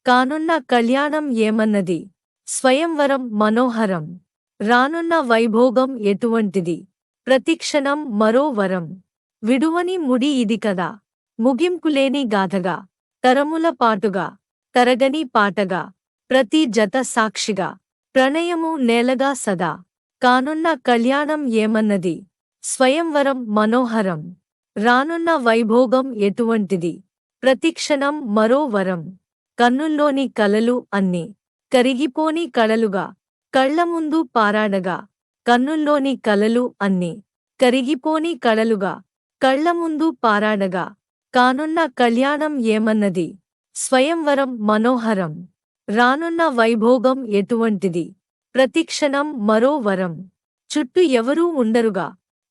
కానున్న కళ్యాణం ఏమన్నది. స్వయంవరం మనోహరం. రానున్న వైభోగం ఎటువంటిది. ప్రతిక్షణం మరో వరం. విడువని ముడి ఇది కదా. ముగింపులేని గాథగా. తరముల పాటుగా. తరగని పాటగా. ప్రతి జత సాక్షిగా. ప్రణయము నేలగా సదా. కానున్న కళ్యాణం ఏమన్నది. స్వయంవరం మనోహరం. రానున్న వైభోగం ఎటువంటిది. ప్రతిక్షణం మరో వరం. కన్నుల్లోని కలలు అన్నీ. కరిగిపోని కళలుగా. కళ్లముందు పారాడగా. కన్నుల్లోని కలలు అన్నీ. కరిగిపోని కళలుగా. కళ్లముందు పారాడగా. కానున్న కళ్యాణం ఏమన్నది. స్వయంవరం మనోహరం. రానున్న వైభోగం ఎటువంటిది. ప్రతిక్షణం మరో వరం. చుట్టూ ఎవరూ ఉండరుగా.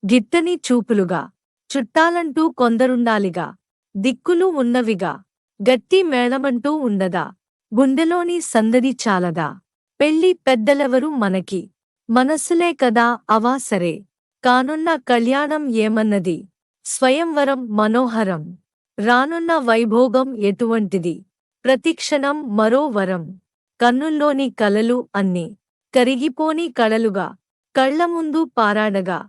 గిట్టని చూపులుగా. చుట్టాలంటూ కొందరుండాలిగా. దిక్కులు ఉన్నవిగా. గట్టి మేళమంటూ ఉండదా. గుండెలోని సందడి చాలదా. పెళ్లి పెద్దలెవరు మనకి. మనస్సులే కదా అవా సరే. కానున్న కళ్యాణం ఏమన్నది. స్వయంవరం మనోహరం. రానున్న వైభోగం ఎటువంటిది. ప్రతిక్షణం మరో వరం. కన్నుల్లోని కలలు అన్నీ. కరిగిపోని కళలుగా. కళ్లముందు పారాడగా.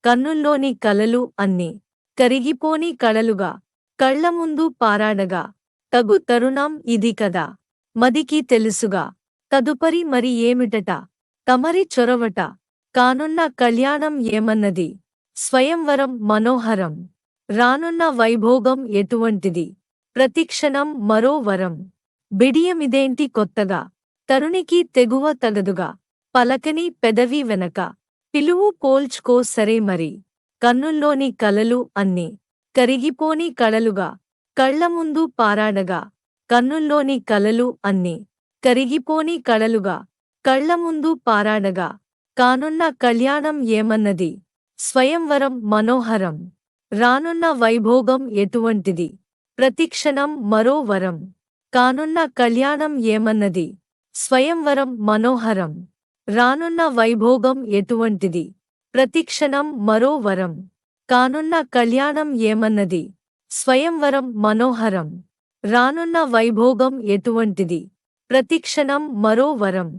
కన్నుల్లోని కలలు అన్నీ. కరిగిపోని కళలుగా. కళ్లముందు పారాడగా. తగు తరుణం ఇది కదా. మదికి తెలుసుగా. తదుపరి మరి ఏమిటట. తమరి చొరవట. కానున్న కళ్యాణం ఏమన్నది. స్వయంవరం మనోహరం. రానున్న వైభోగం ఎటువంటిది. ప్రతిక్షణం మరో వరం. బిడియమిదేంటి కొత్తగా. తరుణికి తెగువ తగదుగా. పలకని పెదవి వెనక. పిలువు పోల్చుకో సరే మరి. కన్నుల్లోని కలలు అన్నీ. కరిగిపోని కళలుగా. కళ్లముందు పారాడగా. కన్నుల్లోని కలలు అన్నీ. కరిగిపోని కళలుగా. కళ్లముందు పారాడగా. కానున్న కళ్యాణం ఏమన్నది. స్వయంవరం మనోహరం. రానున్న వైభోగం ఎటువంటిది. ప్రతిక్షణం మరో వరం. కానున్న కళ్యాణం ఏమన్నది. స్వయంవరం మనోహరం. రానున్న వైభోగం ఎటువంటిది. ప్రతిక్షణం మరో వరం. కానున్న కళ్యాణం ఏమన్నది. స్వయంవరం మనోహరం. రానున్న వైభోగం ఎటువంటిది. ప్రతిక్షణం మరో వరం.